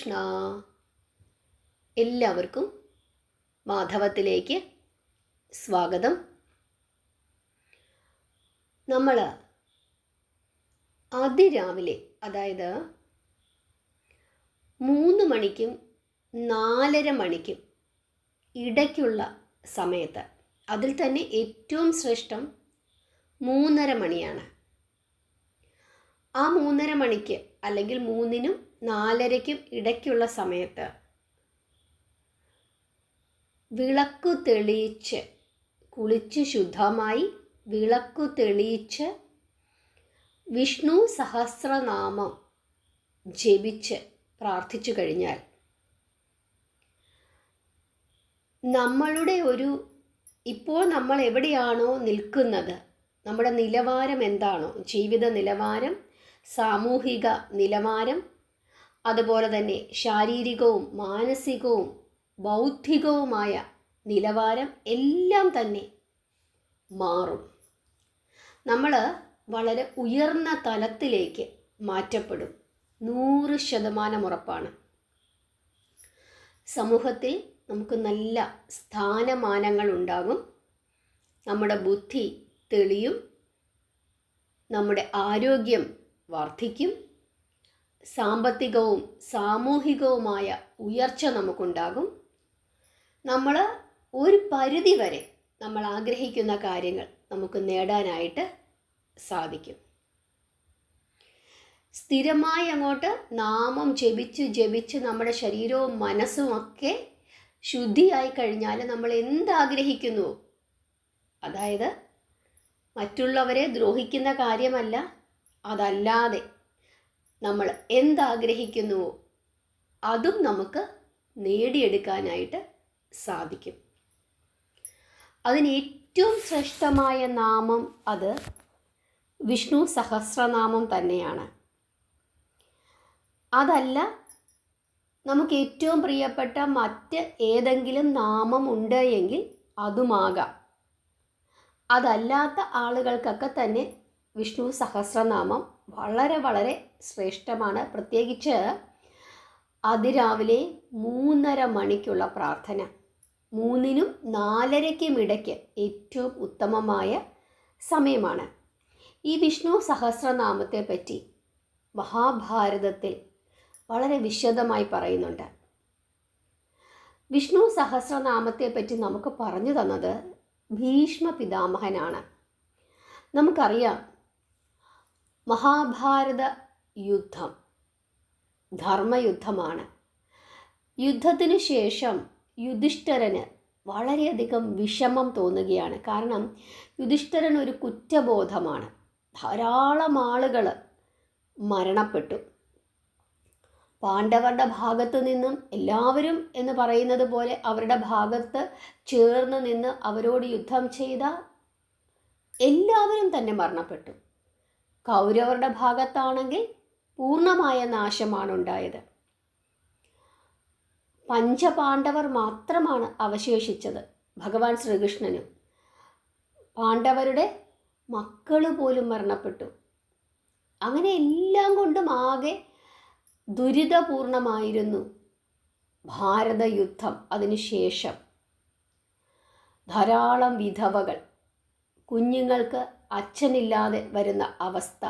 കൃഷ്ണ. എല്ലാവർക്കും മാധവത്തിലേക്ക് സ്വാഗതം. നമ്മൾ അതിരാവിലെ, അതായത് 3 മണിക്കും 4:30 മണിക്കും ഇടയ്ക്കുള്ള സമയത്ത്, അതിൽ തന്നെ ഏറ്റവും ശ്രേഷ്ഠം 3:30 മണിയാണ്. ആ 3:30 മണിക്ക് അല്ലെങ്കിൽ 3-നും 4:30-ക്കും ഇടയ്ക്കുള്ള സമയത്ത് വിളക്കു തെളിയിച്ച്, കുളിച്ച് ശുദ്ധമായി വിളക്കു തെളിയിച്ച് വിഷ്ണു സഹസ്രനാമം ജപിച്ച് പ്രാർത്ഥിച്ചു കഴിഞ്ഞാൽ നമ്മളുടെ ഇപ്പോൾ നമ്മൾ എവിടെയാണോ നിൽക്കുന്നത്, നമ്മുടെ നിലവാരം എന്താണോ, ജീവിത നിലവാരം, സാമൂഹിക നിലവാരം, അതുപോലെ തന്നെ ശാരീരികവും മാനസികവും ബൗദ്ധികവുമായ നിലവാരം എല്ലാം തന്നെ മാറും. നമ്മൾ വളരെ ഉയർന്ന തലത്തിലേക്ക് മാറ്റപ്പെടും. 100% ഉറപ്പാണ്. സമൂഹത്തിൽ നമുക്ക് നല്ല സ്ഥാനമാനങ്ങൾ ഉണ്ടാകും. നമ്മുടെ ബുദ്ധി തെളിയും, നമ്മുടെ ആരോഗ്യം വർദ്ധിക്കും, സാമ്പത്തികവും സാമൂഹികവുമായ ഉയർച്ച നമുക്കുണ്ടാകും. നമ്മൾ ഒരു പരിധി വരെ നമ്മൾ ആഗ്രഹിക്കുന്ന കാര്യങ്ങൾ നമുക്ക് നേടാനായിട്ട് സാധിക്കും. സ്ഥിരമായി അങ്ങോട്ട് നാമം ജപിച്ച് നമ്മുടെ ശരീരവും മനസ്സും ഒക്കെ ശുദ്ധിയായി കഴിഞ്ഞാൽ നമ്മൾ എന്താഗ്രഹിക്കുന്നു, അതായത് മറ്റുള്ളവരെ ദ്രോഹിക്കുന്ന കാര്യമല്ല, അതല്ലാതെ നമ്മൾ എന്താഗ്രഹിക്കുന്നുവോ അതും നമുക്ക് നേടിയെടുക്കാനായിട്ട് സാധിക്കും. അതിന് ഏറ്റവും ശ്രേഷ്ഠമായ നാമം അത് വിഷ്ണു സഹസ്രനാമം തന്നെയാണ്. അതല്ല, നമുക്ക് ഏറ്റവും പ്രിയപ്പെട്ട മറ്റ് ഏതെങ്കിലും നാമം ഉണ്ട് എങ്കിൽ അതുമാകാം. അതല്ലാത്ത ആളുകൾക്കൊക്കെ തന്നെ വിഷ്ണു സഹസ്രനാമം വളരെ വളരെ ശ്രേഷ്ഠമാണ്. പ്രത്യേകിച്ച് അതിരാവിലെ 3:30 മണിക്കുള്ള പ്രാർത്ഥന, 3-നും 4:30-ക്കും ഇടയ്ക്ക് ഏറ്റവും ഉത്തമമായ സമയമാണ്. ഈ വിഷ്ണു സഹസ്രനാമത്തെ പറ്റി മഹാഭാരതത്തിൽ വളരെ വിശദമായി പറയുന്നുണ്ട്. വിഷ്ണു സഹസ്രനാമത്തെ പറ്റി നമുക്ക് പറഞ്ഞു തന്നത് ഭീഷ്മ പിതാമഹനാണ്. നമുക്കറിയാം, മഹാഭാരത യുദ്ധം ധർമ്മയുദ്ധമാണ്. യുദ്ധത്തിനു ശേഷം യുധിഷ്ഠിരന് വളരെയധികം വിഷമം തോന്നുകയാണ്. കാരണം യുധിഷ്ഠിരൻ ഒരു കുറ്റബോധമാണ്. ധാരാളം ആളുകൾ മരണപ്പെട്ടു. പാണ്ഡവരുടെ ഭാഗത്തു നിന്നും എല്ലാവരും എന്ന് പറയുന്നത് പോലെ അവരുടെ ഭാഗത്ത് ചേർന്ന് നിന്ന് അവരോട് യുദ്ധം ചെയ്ത എല്ലാവരും തന്നെ മരണപ്പെട്ടു. കൗരവരുടെ ഭാഗത്താണെങ്കിൽ പൂർണ്ണമായ നാശമാണ് ഉണ്ടായത്. പഞ്ചപാണ്ഡവർ മാത്രമാണ് അവശേഷിച്ചത്. ഭഗവാൻ ശ്രീകൃഷ്ണനും പാണ്ഡവരുടെ മക്കൾ പോലും മരണപ്പെട്ടു. അങ്ങനെ എല്ലാം കൊണ്ടും ആകെ ദുരിതപൂർണമായിരുന്നു ഭാരതയുദ്ധം. അതിനുശേഷം ധാരാളം വിധവകൾ, കുഞ്ഞുങ്ങൾക്ക് അച്ഛനില്ലാതെ വരുന്ന അവസ്ഥ,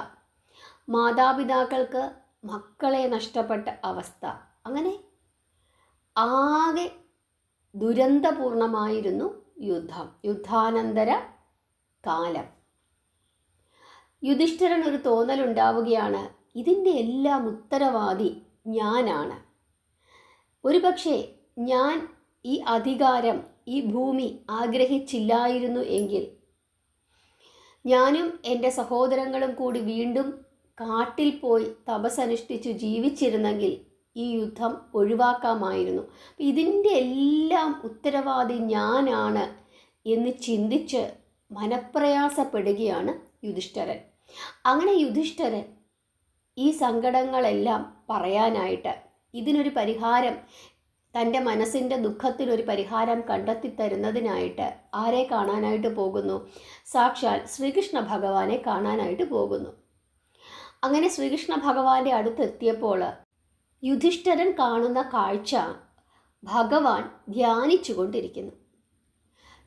മാതാപിതാക്കൾക്ക് മക്കളെ നഷ്ടപ്പെട്ട അവസ്ഥ, അങ്ങനെ ആകെ ദുരന്തപൂർണമായിരുന്നു യുദ്ധം, യുദ്ധാനന്തര കാലം. യുധിഷ്ഠിരൻ ഒരു തോന്നലുണ്ടാവുകയാണ്, ഇതിൻ്റെ എല്ലാം ഉത്തരവാദി ഞാനാണ്. ഒരുപക്ഷെ ഞാൻ ഈ അധികാരം, ഈ ഭൂമി ആഗ്രഹിച്ചില്ലായിരുന്നു എങ്കിൽ ഞാനും എൻ്റെ സഹോദരങ്ങളും കൂടി വീണ്ടും കാട്ടിൽ പോയി തപസ്സനുഷ്ഠിച്ച് ജീവിച്ചിരുന്നെങ്കിൽ ഈ യുദ്ധം ഒഴിവാക്കാമായിരുന്നു. ഇതിൻ്റെ എല്ലാം ഉത്തരവാദി ഞാനാണ് എന്ന് ചിന്തിച്ച് മനപ്രയാസപ്പെടുകയാണ് യുധിഷ്ഠിരൻ. അങ്ങനെ യുധിഷ്ഠിരൻ ഈ സങ്കടങ്ങളെല്ലാം പറയാനായിട്ട്, ഇതിനൊരു പരിഹാരം, തൻ്റെ മനസ്സിൻ്റെ ദുഃഖത്തിനൊരു പരിഹാരം കണ്ടെത്തി തരുന്നതിനായിട്ട് ആരെ കാണാനായിട്ട് പോകുന്നു? സാക്ഷാൽ ശ്രീകൃഷ്ണ ഭഗവാനെ കാണാനായിട്ട് പോകുന്നു. അങ്ങനെ ശ്രീകൃഷ്ണ ഭഗവാന്റെ അടുത്തെത്തിയപ്പോൾ യുധിഷ്ഠിരൻ കാണുന്ന കാഴ്ച ഭഗവാൻ ധ്യാനിച്ചു കൊണ്ടിരിക്കുന്നു.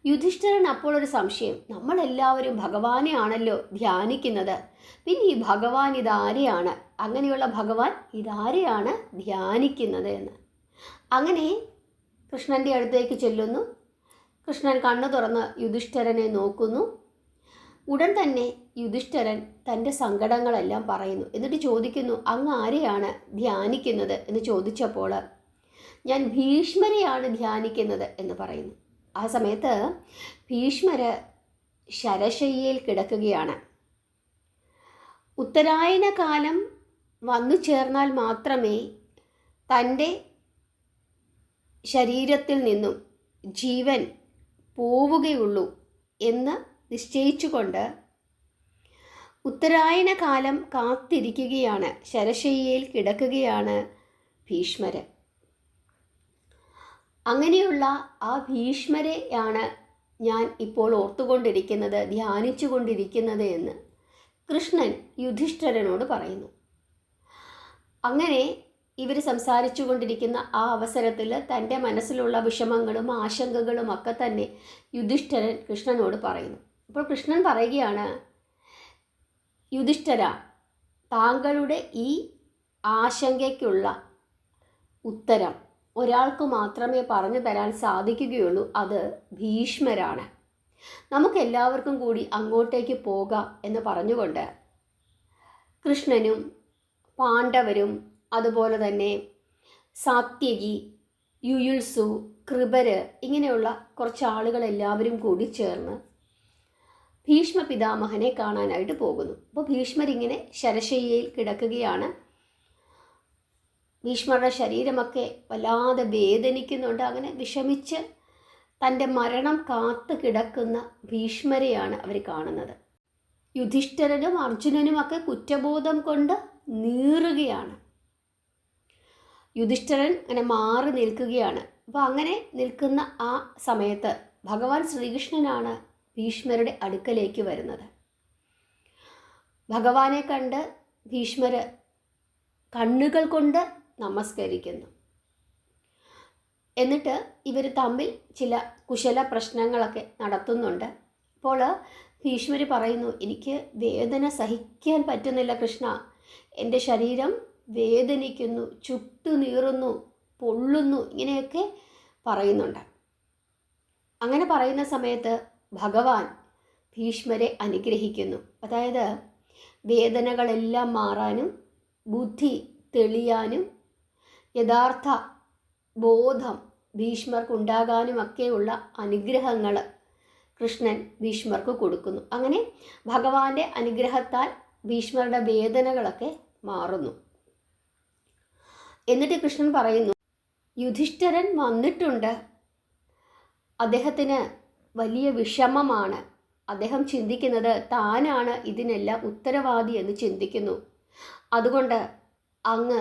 യുധിഷ്ഠിരൻ അപ്പോൾ ഒരു സംശയം, നമ്മളെല്ലാവരും ഭഗവാനെ ആണല്ലോ ധ്യാനിക്കുന്നത്, പിന്നെ ഈ ഭഗവാൻ ഇതാരെയാണ്, അങ്ങനെയുള്ള ഭഗവാൻ ഇതാരെയാണ് ധ്യാനിക്കുന്നത് എന്ന്. അങ്ങനെ കൃഷ്ണൻ്റെ അടുത്തേക്ക് ചെല്ലുന്നു. കൃഷ്ണൻ കണ്ണു തുറന്ന് യുധിഷ്ഠിരനെ നോക്കുന്നു. ഉടൻ തന്നെ യുധിഷ്ഠിരൻ തൻ്റെ സങ്കടങ്ങളെല്ലാം പറയുന്നു. എന്നിട്ട് ചോദിക്കുന്നു, അങ്ങ് ആരെയാണ് ധ്യാനിക്കുന്നത് എന്ന് ചോദിച്ചപ്പോൾ ഞാൻ ഭീഷ്മരെയാണ് ധ്യാനിക്കുന്നത് എന്ന് പറയുന്നു. ആ സമയത്ത് ഭീഷ്മര് ശരശയ്യയിൽ കിടക്കുകയാണ്. ഉത്തരായന കാലം വന്നു ചേർന്നാൽ മാത്രമേ തൻ്റെ ശരീരത്തിൽ നിന്നും ജീവൻ പോവുകയുള്ളൂ എന്ന് നിശ്ചയിച്ചുകൊണ്ട് ഉത്തരായന കാലം കാത്തിരിക്കുകയാണ്, ശരശയ്യയിൽ കിടക്കുകയാണ് ഭീഷ്മര്. അങ്ങനെയുള്ള ആ ഭീഷ്മരെയാണ് ഞാൻ ഇപ്പോൾ ഓർത്തുകൊണ്ടിരിക്കുന്നത്, ധ്യാനിച്ചു കൊണ്ടിരിക്കുന്നത് എന്ന് കൃഷ്ണൻ യുധിഷ്ഠിരനോട് പറയുന്നു. അങ്ങനെ ഇവർ സംസാരിച്ചു കൊണ്ടിരിക്കുന്ന ആ അവസരത്തിൽ തൻ്റെ മനസ്സിലുള്ള വിഷമങ്ങളും ആശങ്കകളും ഒക്കെ തന്നെ യുധിഷ്ഠിരൻ കൃഷ്ണനോട് പറയുന്നു. അപ്പോൾ കൃഷ്ണൻ പറയുകയാണ്, യുധിഷ്ഠിര, താങ്കളുടെ ഈ ആശങ്കയ്ക്കുള്ള ഉത്തരം ഒരാൾക്ക് മാത്രമേ പറഞ്ഞു തരാൻ സാധിക്കുകയുള്ളൂ, അത് ഭീഷ്മരാണ്. നമുക്കെല്ലാവർക്കും കൂടി അങ്ങോട്ടേക്ക് പോകാം എന്ന് പറഞ്ഞുകൊണ്ട് കൃഷ്ണനും പാണ്ഡവരും അതുപോലെ തന്നെ സാത്യകി, യുയുത്സു, കൃപര് ഇങ്ങനെയുള്ള കുറച്ച് ആളുകളെല്ലാവരും കൂടി ചേർന്ന് ഭീഷ്മ പിതാമഹനെ കാണാനായിട്ട് പോകുന്നു. അപ്പോൾ ഭീഷ്മരിങ്ങനെ ശരശയ്യയിൽ കിടക്കുകയാണ്. ഭീഷ്മരുടെ ശരീരമൊക്കെ വല്ലാതെ വേദനിക്കുന്നുണ്ട്. അങ്ങനെ വിഷമിച്ച് തൻ്റെ മരണം കാത്തു കിടക്കുന്ന ഭീഷ്മരെയാണ് അവർ കാണുന്നത്. യുധിഷ്ഠിരനും അർജുനനുമൊക്കെ കുറ്റബോധം കൊണ്ട് നീറുകയാണ്. യുധിഷ്ഠിരൻ അങ്ങനെ മാറി നിൽക്കുകയാണ്. അപ്പോൾ അങ്ങനെ നിൽക്കുന്ന ആ സമയത്ത് ഭഗവാൻ ശ്രീകൃഷ്ണനാണ് ഭീഷ്മരുടെ അടുക്കലേക്ക് വരുന്നത്. ഭഗവാനെ കണ്ട് ഭീഷ്മര് കണ്ണുകൾ കൊണ്ട് നമസ്കരിക്കുന്നു. എന്നിട്ട് ഇവർ തമ്മിൽ ചില കുശല പ്രശ്നങ്ങളൊക്കെ നടത്തുന്നുണ്ട്. അപ്പോൾ ഭീഷ്മർ പറയുന്നു, എനിക്ക് വേദന സഹിക്കാൻ പറ്റുന്നില്ല കൃഷ്ണ, എൻ്റെ ശരീരം വേദനിക്കുന്നു, ചുട്ടു നീറുന്നു, പൊള്ളുന്നു, ഇങ്ങനെയൊക്കെ പറയുന്നുണ്ട്. അങ്ങനെ പറയുന്ന സമയത്ത് ഭഗവാൻ ഭീഷ്മരെ അനുഗ്രഹിക്കുന്നു. അതായത് വേദനകളെല്ലാം മാറാനും ബുദ്ധി തെളിയാനും യഥാർത്ഥ ബോധം ഭീഷ്മർക്കുണ്ടാകാനുമൊക്കെയുള്ള അനുഗ്രഹങ്ങൾ കൃഷ്ണൻ ഭീഷ്മർക്ക് കൊടുക്കുന്നു. അങ്ങനെ ഭഗവാന്റെ അനുഗ്രഹത്താൽ ഭീഷ്മരുടെ വേദനകളൊക്കെ മാറുന്നു. എന്നിട്ട് കൃഷ്ണൻ പറയുന്നു, യുധിഷ്ഠിരൻ വന്നിട്ടുണ്ട്, അദ്ദേഹത്തിന് വലിയ വിഷമമാണ്, അദ്ദേഹം ചിന്തിക്കുന്നത് താനാണ് ഇതിനെല്ലാം ഉത്തരവാദി എന്ന് ചിന്തിക്കുന്നു. അതുകൊണ്ട് അങ്ങ്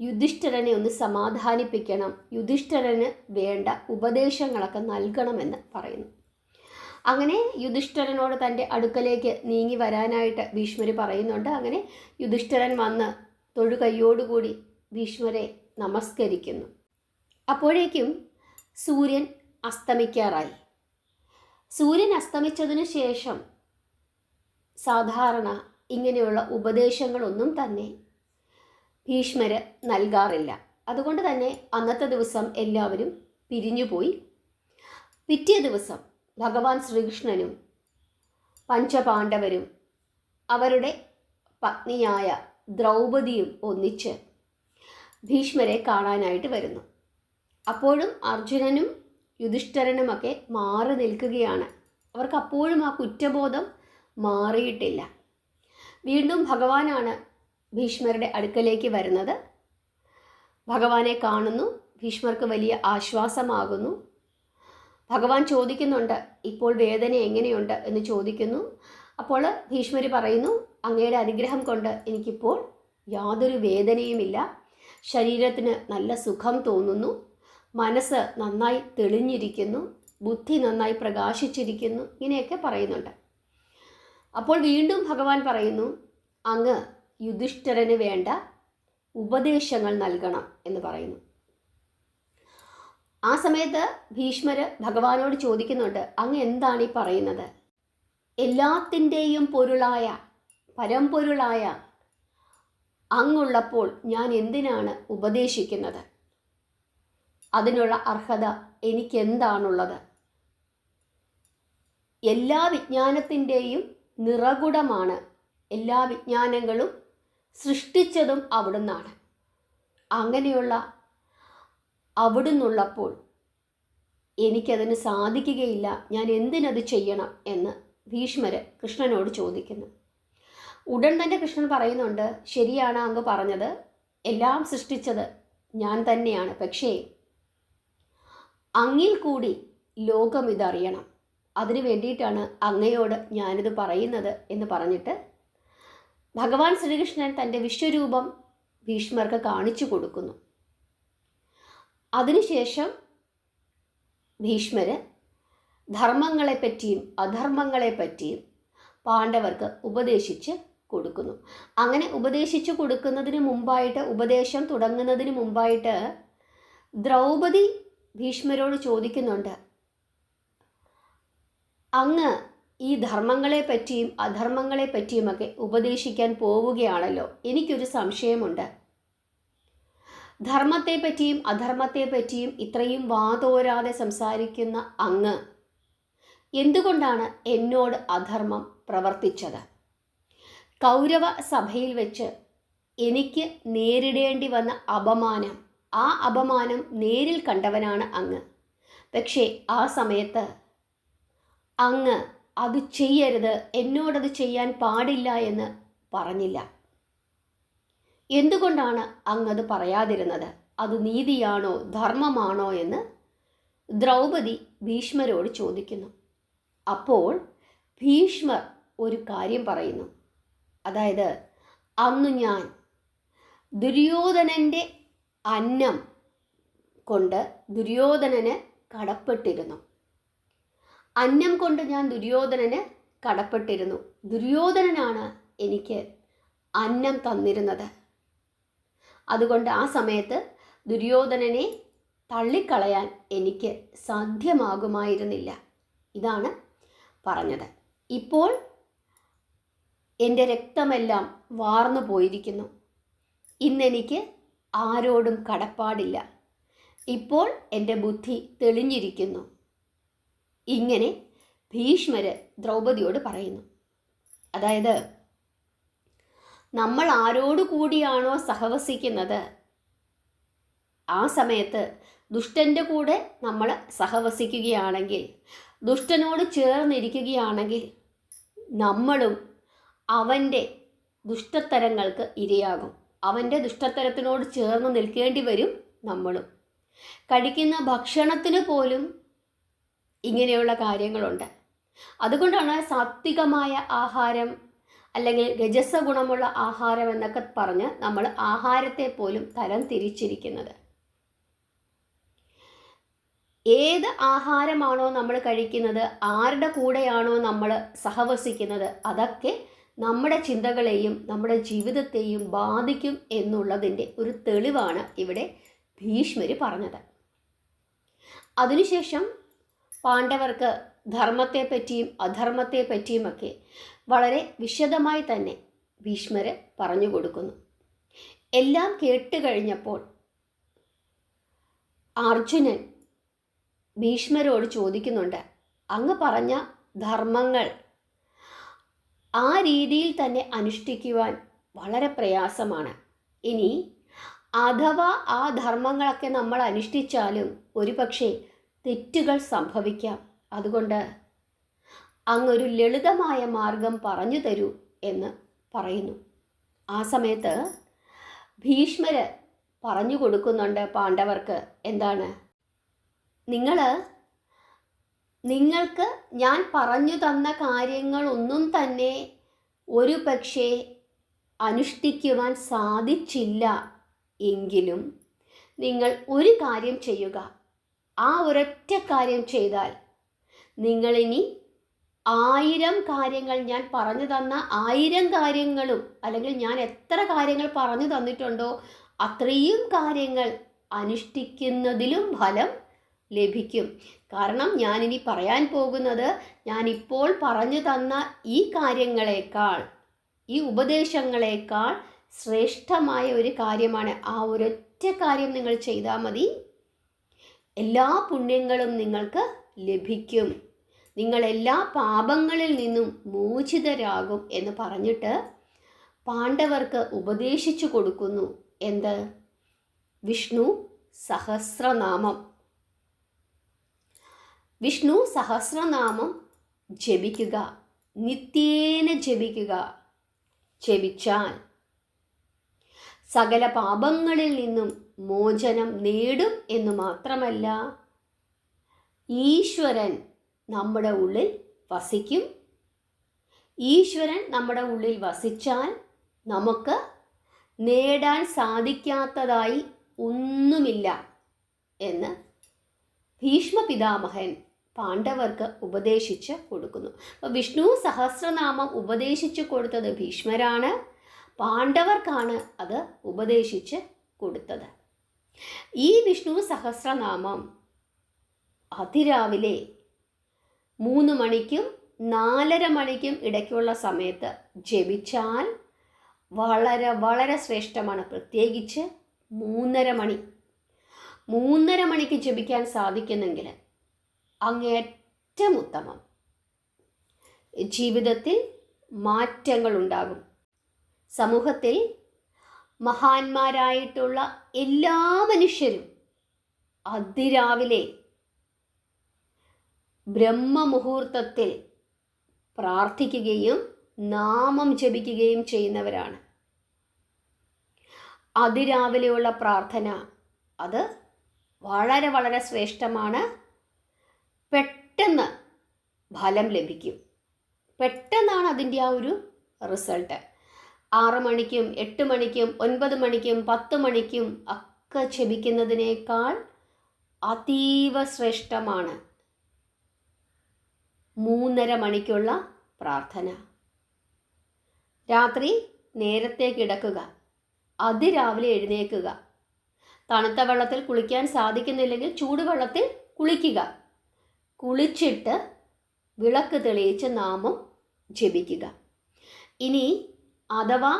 യുധിഷ്ഠിരനെ ഒന്ന് സമാധാനിപ്പിക്കണം, യുധിഷ്ഠിരന് വേണ്ട ഉപദേശങ്ങളൊക്കെ നൽകണമെന്ന് പറയുന്നു. അങ്ങനെ യുധിഷ്ഠിരനോട് തൻ്റെ അടുക്കലേക്ക് നീങ്ങി വരാനായിട്ട് ഭീഷ്മർ പറയുന്നുണ്ട്. അങ്ങനെ യുധിഷ്ഠിരൻ വന്ന് തൊഴുകൈയോടുകൂടി ഭീഷ്മരെ നമസ്കരിക്കുന്നു. അപ്പോഴേക്കും സൂര്യൻ അസ്തമിക്കാറായി. സൂര്യൻ അസ്തമിച്ചതിനു ശേഷം സാധാരണ ഇങ്ങനെയുള്ള ഉപദേശങ്ങളൊന്നും തന്നെ ഭീഷ്മര് നൽകാറില്ല. അതുകൊണ്ട് തന്നെ അന്നത്തെ ദിവസം എല്ലാവരും പിരിഞ്ഞുപോയി. പിറ്റേ ദിവസം ഭഗവാൻ ശ്രീകൃഷ്ണനും പഞ്ചപാണ്ഡവരും അവരുടെ പത്നിയായ ദ്രൗപദിയും ഒന്നിച്ച് ഭീഷ്മരെ കാണാനായിട്ട് വരുന്നു. അപ്പോഴും അർജുനനും യുധിഷ്ഠിരനുമൊക്കെ മാറി നിൽക്കുകയാണ്. അവർക്ക് അപ്പോഴും ആ കുറ്റബോധം മാറിയിട്ടില്ല. വീണ്ടും ഭഗവാനാണ് ഭീഷ്മരുടെ അടുക്കലേക്ക് വരുന്നത്. ഭഗവാനെ കാണുന്നു. ഭീഷ്മർക്ക് വലിയ ആശ്വാസമാകുന്നു. ഭഗവാൻ ചോദിക്കുന്നുണ്ട്, ഇപ്പോൾ വേദന എങ്ങനെയുണ്ട് എന്ന് ചോദിക്കുന്നു. അപ്പോൾ ഭീഷ്മർ പറയുന്നു, അങ്ങയുടെ അനുഗ്രഹം കൊണ്ട് എനിക്കിപ്പോൾ യാതൊരു വേദനയുമില്ല, ശരീരത്തിന് നല്ല സുഖം തോന്നുന്നു, മനസ്സ് നന്നായി തെളിഞ്ഞിരിക്കുന്നു, ബുദ്ധി നന്നായി പ്രകാശിച്ചിരിക്കുന്നു, ഇങ്ങനെയൊക്കെ പറയുന്നുണ്ട്. അപ്പോൾ വീണ്ടും ഭഗവാൻ പറയുന്നു, അങ്ങ് യുധിഷ്ഠിരന് വേണ്ട ഉപദേശങ്ങൾ നൽകണം എന്ന് പറയുന്നു. ആ സമയത്ത് ഭീഷ്മർ ഭഗവാനോട് ചോദിക്കുന്നുണ്ട്, അങ്ങ് എന്താണ് ഈ പറയുന്നത്? എല്ലാത്തിൻ്റെയും പൊരുളായ പരമ്പൊരുളായ അങ്ങുള്ളപ്പോൾ ഞാൻ എന്തിനാണ് ഉപദേശിക്കുന്നത്? അതിനുള്ള അർഹത എനിക്കെന്താണുള്ളത്? എല്ലാ വിജ്ഞാനത്തിൻ്റെയും നിറകുടമാണ്. എല്ലാ വിജ്ഞാനങ്ങളും സൃഷ്ടിച്ചതും അവിടുന്നാണ്. അങ്ങനെയുള്ള അവിടുന്നുള്ളപ്പോൾ എനിക്കതിന് സാധിക്കുകയില്ല. ഞാൻ എന്തിനത് ചെയ്യണം എന്ന് ഭീഷ്മർ കൃഷ്ണനോട് ചോദിക്കുന്നു. ഉടൻ തന്നെ കൃഷ്ണൻ പറയുന്നുണ്ട്, ശരിയാണ് അങ്ങ് പറഞ്ഞത്, എല്ലാം സൃഷ്ടിച്ചത് ഞാൻ തന്നെയാണ്. പക്ഷേ അങ്ങിൽ കൂടി ലോകം ഇതറിയണം. അതിനു വേണ്ടിയിട്ടാണ് അങ്ങയോട് ഞാനിത് പറയുന്നത് എന്ന് പറഞ്ഞിട്ട് ഭഗവാൻ ശ്രീകൃഷ്ണൻ തൻ്റെ വിശ്വരൂപം ഭീഷ്മർക്ക് കാണിച്ചു കൊടുക്കുന്നു. അതിനുശേഷം ഭീഷ്മർ ധർമ്മങ്ങളെപ്പറ്റിയും അധർമ്മങ്ങളെപ്പറ്റിയും പാണ്ഡവർക്ക് ഉപദേശിച്ച് കൊടുക്കുന്നു. അങ്ങനെ ഉപദേശിച്ചു കൊടുക്കുന്നതിന് മുമ്പായിട്ട്, ഉപദേശം തുടങ്ങുന്നതിന് മുമ്പായിട്ട് ദ്രൗപദി ഭീഷ്മരോട് ചോദിക്കുന്നുണ്ട്, അങ്ങ് ഈ ധർമ്മങ്ങളെപ്പറ്റിയും അധർമ്മങ്ങളെപ്പറ്റിയുമൊക്കെ ഉപദേശിക്കാൻ പോവുകയാണല്ലോ. എനിക്കൊരു സംശയമുണ്ട്. ധർമ്മത്തെപ്പറ്റിയും അധർമ്മത്തെപ്പറ്റിയും ഇത്രയും വാതോരാതെ സംസാരിക്കുന്ന അങ്ങ് എന്തുകൊണ്ടാണ് എന്നോട് അധർമ്മം പ്രവർത്തിച്ചത്? കൗരവ സഭയിൽ വെച്ച് എനിക്ക് നേരിടേണ്ടി വന്ന അപമാനം, ആ അപമാനം നേരിൽ കണ്ടവനാണ് അങ്ങ്. പക്ഷേ ആ സമയത്ത് അങ്ങ് അത് ചെയ്യരുത്, എന്നോടത് ചെയ്യാൻ പാടില്ല എന്ന് പറഞ്ഞില്ല. എന്തുകൊണ്ടാണ് അങ്ങത് പറയാതിരുന്നത്? അത് നീതിയാണോ ധർമ്മമാണോ എന്ന് ദ്രൗപദി ഭീഷ്മരോട് ചോദിക്കുന്നു. അപ്പോൾ ഭീഷ്മർ ഒരു കാര്യം പറയുന്നു. അതായത്, അന്ന് ഞാൻ ദുര്യോധനൻ്റെ അന്നം കൊണ്ട് ദുര്യോധനന് കടപ്പെട്ടിരുന്നു. അന്നം കൊണ്ട് ഞാൻ ദുര്യോധനന് കടപ്പെട്ടിരുന്നു. ദുര്യോധനനാണ് എനിക്ക് അന്നം തന്നിരുന്നത്. അതുകൊണ്ട് ആ സമയത്ത് ദുര്യോധനനെ തള്ളിക്കളയാൻ എനിക്ക് സാധ്യമാകുമായിരുന്നില്ല. ഇതാണ് പറഞ്ഞത്. ഇപ്പോൾ എൻ്റെ രക്തമെല്ലാം വാർന്നു പോയിരിക്കുന്നു. ഇന്നെനിക്ക് ആരോടും കടപ്പാടില്ല. ഇപ്പോൾ എൻ്റെ ബുദ്ധി തെളിഞ്ഞിരിക്കുന്നു. ഇങ്ങനെ ഭീഷ്മർ ദ്രൗപദിയോട് പറയുന്നു. അതായത്, നമ്മൾ ആരോട് കൂടിയാണോ സഹവസിക്കുന്നത്, ആ സമയത്ത് ദുഷ്ടൻ്റെ കൂടെ നമ്മൾ സഹവസിക്കുകയാണെങ്കിൽ, ദുഷ്ടനോട് ചേർന്നിരിക്കുകയാണെങ്കിൽ, നമ്മളും അവൻ്റെ ദുഷ്ടത്തരങ്ങൾക്ക് ഇരയാകും. അവൻ്റെ ദുഷ്ടത്തരത്തിനോട് ചേർന്ന് നിൽക്കേണ്ടി വരും നമ്മളും. കഴിക്കുന്ന ഭക്ഷണത്തിന് പോലും ഇങ്ങനെയുള്ള കാര്യങ്ങളുണ്ട്. അതുകൊണ്ടാണ് സാത്വികമായ ആഹാരം അല്ലെങ്കിൽ രജസ ഗുണമുള്ള ആഹാരം എന്നൊക്കെ പറഞ്ഞ് നമ്മൾ ആഹാരത്തെ പോലും തരം തിരിച്ചിരിക്കുന്നത്. ഏത് ആഹാരമാണോ നമ്മൾ കഴിക്കുന്നത്, ആരുടെ കൂടെയാണോ നമ്മൾ സഹവസിക്കുന്നത്, അതൊക്കെ നമ്മുടെ ചിന്തകളെയും നമ്മുടെ ജീവിതത്തെയും ബാധിക്കും എന്നുള്ളതിൻ്റെ ഒരു തെളിവാണ് ഇവിടെ ഭീഷ്മർ പറഞ്ഞത്. അതിനുശേഷം പാണ്ഡവർക്ക് ധർമ്മത്തെപ്പറ്റിയും അധർമ്മത്തെപ്പറ്റിയുമൊക്കെ വളരെ വിശദമായി തന്നെ ഭീഷ്മർ പറഞ്ഞു കൊടുക്കുന്നു. എല്ലാം കേട്ട് കഴിഞ്ഞപ്പോൾ അർജുനൻ ഭീഷ്മരോട് ചോദിക്കുന്നുണ്ട്, അങ്ങ് പറഞ്ഞ ധർമ്മങ്ങൾ ആ രീതിയിൽ തന്നെ അനുഷ്ഠിക്കുവാൻ വളരെ പ്രയാസമാണ്. ഇനി അഥവാ ആ ധർമ്മങ്ങളൊക്കെ നമ്മൾ അനുഷ്ഠിച്ചാലും ഒരുപക്ഷെ തെറ്റുകൾ സംഭവിക്കാം. അതുകൊണ്ട് അങ്ങൊരു ലളിതമായ മാർഗം പറഞ്ഞു തരൂ എന്ന് പറയുന്നു. ആ സമയത്ത് ഭീഷ്മർ പറഞ്ഞു കൊടുക്കുന്നുണ്ട് പാണ്ഡവർക്ക്. എന്താണ്? നിങ്ങൾക്ക് ഞാൻ പറഞ്ഞു തന്ന കാര്യങ്ങളൊന്നും തന്നെ ഒരു പക്ഷേ അനുഷ്ഠിക്കുവാൻ സാധിച്ചില്ല എങ്കിലും നിങ്ങൾ ഒരു കാര്യം ചെയ്യുക. ആ ഒരൊറ്റ കാര്യം ചെയ്താൽ നിങ്ങളിനി 1000 കാര്യങ്ങൾ, ഞാൻ പറഞ്ഞു തന്ന 1000 കാര്യങ്ങളും, അല്ലെങ്കിൽ ഞാൻ എത്ര കാര്യങ്ങൾ പറഞ്ഞു തന്നിട്ടുണ്ടോ അത്രയും കാര്യങ്ങൾ അനുഷ്ഠിക്കുന്നതിലും ഫലം ലഭിക്കും. കാരണം ഞാനിനി പറയാൻ പോകുന്നത് ഞാനിപ്പോൾ പറഞ്ഞു തന്ന ഈ കാര്യങ്ങളെക്കാൾ, ഈ ഉപദേശങ്ങളെക്കാൾ ശ്രേഷ്ഠമായ ഒരു കാര്യമാണ്. ആ ഒരൊറ്റ കാര്യം നിങ്ങൾ ചെയ്താൽ മതി, എല്ലാ പുണ്യങ്ങളും നിങ്ങൾക്ക് ലഭിക്കും, നിങ്ങൾ എല്ലാ പാപങ്ങളിൽ നിന്നും മോചിതരാകും എന്ന് പറഞ്ഞിട്ട് പാണ്ഡവർക്ക് ഉപദേശിച്ചു കൊടുക്കുന്നു. എന്ത്? വിഷ്ണു സഹസ്രനാമം. വിഷ്ണു സഹസ്രനാമം ജപിക്കുക, നിത്യേന ജപിക്കുക. ജപിച്ചാൽ സകല പാപങ്ങളിൽ നിന്നും മോചനം നേടും എന്ന് മാത്രമല്ല, ഈശ്വരൻ നമ്മുടെ ഉള്ളിൽ വസിക്കും. ഈശ്വരൻ നമ്മുടെ ഉള്ളിൽ വസിച്ചാൽ നമുക്ക് നേടാൻ സാധിക്കാത്തതായി ഒന്നുമില്ല എന്ന് ഭീഷ്മ പിതാമഹൻ പാണ്ഡവർക്ക് ഉപദേശിച്ച് കൊടുക്കുന്നു. അപ്പോൾ വിഷ്ണു സഹസ്രനാമം ഉപദേശിച്ചു കൊടുത്തത് ഭീഷ്മരാണ്, പാണ്ഡവർക്കാണ് അത് ഉപദേശിച്ച് കൊടുത്തത്. ഈ വിഷ്ണു സഹസ്രനാമം അതിരാവിലെ 3 മണിക്കും 4:30 മണിക്കും ഇടയ്ക്കുള്ള സമയത്ത് ജപിച്ചാൽ വളരെ വളരെ ശ്രേഷ്ഠമാണ്. പ്രത്യേകിച്ച് 3:30 മണി, 3:30 മണിക്ക് ജപിക്കാൻ സാധിക്കുന്നെങ്കിൽ അങ്ങേയറ്റം ഉത്തമം. ജീവിതത്തിൽ മാറ്റങ്ങൾ ഉണ്ടാകും. സമൂഹത്തിൽ മഹാന്മാരായിട്ടുള്ള എല്ലാ മനുഷ്യരും അതിരാവിലെ ബ്രഹ്മമുഹൂർത്തത്തിൽ പ്രാർത്ഥിക്കുകയും നാമം ജപിക്കുകയും ചെയ്യുന്നവരാണ്. അതിരാവിലെയുള്ള പ്രാർത്ഥന അത് വളരെ വളരെ ശ്രേഷ്ഠമാണ്. പെട്ടെന്ന് ഫലം ലഭിക്കും. പെട്ടെന്നാണ് അതിൻ്റെ ആ ഒരു റിസൾട്ട്. 6 മണിക്കും 8 മണിക്കും 9 മണിക്കും 10 മണിക്കും ഒക്കെ ജപിക്കുന്നതിനേക്കാൾ അതീവ ശ്രേഷ്ഠമാണ് 3:30 മണിക്കുള്ള പ്രാർത്ഥന. രാത്രി നേരത്തെ കിടക്കുക, അതിരാവിലെ എഴുന്നേൽക്കുക. തണുത്ത വെള്ളത്തിൽ കുളിക്കാൻ സാധിക്കുന്നില്ലെങ്കിൽ ചൂടുവെള്ളത്തിൽ കുളിക്കുക. കുളിച്ചിട്ട് വിളക്ക് തെളിയിച്ച് നാമം ജപിക്കുക. ഇനി അഥവാ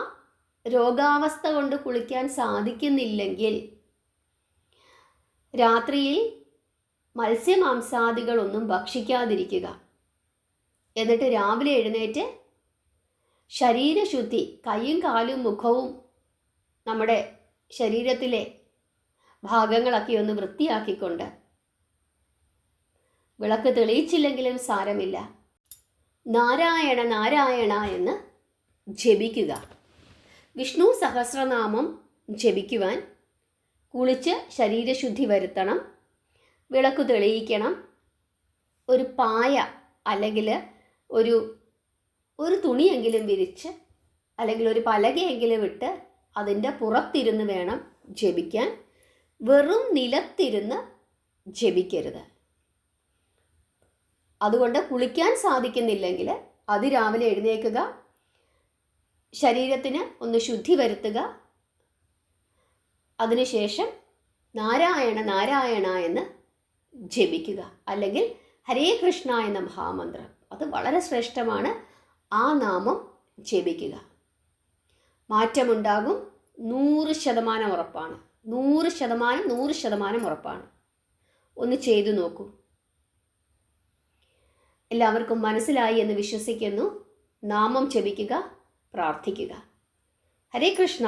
രോഗാവസ്ഥ കൊണ്ട് കുളിക്കാൻ സാധിക്കുന്നില്ലെങ്കിൽ രാത്രിയിൽ മത്സ്യമാംസാദികളൊന്നും ഭക്ഷിക്കാതിരിക്കുക. എന്നിട്ട് രാവിലെ എഴുന്നേറ്റ് ശരീരശുദ്ധി, കൈയും കാലും മുഖവും നമ്മുടെ ശരീരത്തിലെ ഭാഗങ്ങളൊക്കെ ഒന്ന് വൃത്തിയാക്കിക്കൊണ്ട്, വിളക്ക് തെളിയിച്ചില്ലെങ്കിലും സാരമില്ല, നാരായണ നാരായണ എന്ന് ജപിക്കുക. വിഷ്ണു സഹസ്രനാമം ജപിക്കുവാൻ കുളിച്ച് ശരീരശുദ്ധി വരുത്തണം, വിളക്ക് തെളിയിക്കണം. ഒരു പായ അല്ലെങ്കിൽ ഒരു തുണിയെങ്കിലും വിരിച്ച് അല്ലെങ്കിൽ ഒരു പലകയെങ്കിലും ഇട്ട് അതിൻ്റെ പുറത്തിരുന്ന് വേണം ജപിക്കാൻ. വെറും നിലത്തിരുന്ന് ജപിക്കരുത്. അതുകൊണ്ട് കുളിക്കാൻ സാധിക്കുന്നില്ലെങ്കിൽ അതിരാവിലെ എഴുന്നേൽക്കുക, ശരീരത്തിന് ഒന്ന് ശുദ്ധി വരുത്തുക. അതിനുശേഷം നാരായണ നാരായണ എന്ന് ജപിക്കുക. അല്ലെങ്കിൽ ഹരേ കൃഷ്ണ എന്ന മഹാമന്ത്രം, അത് വളരെ ശ്രേഷ്ഠമാണ്. ആ നാമം ജപിക്കുക. മാറ്റമുണ്ടാകും. 100% ഉറപ്പാണ്. 100% ഉറപ്പാണ്. ഒന്ന് ചെയ്തു നോക്കൂ. എല്ലാവർക്കും മനസ്സിലായി എന്ന് വിശ്വസിക്കുന്നു. നാമം ജപിക്കുക, പ്രാർത്ഥിക്കുക. ഹരേ കൃഷ്ണ.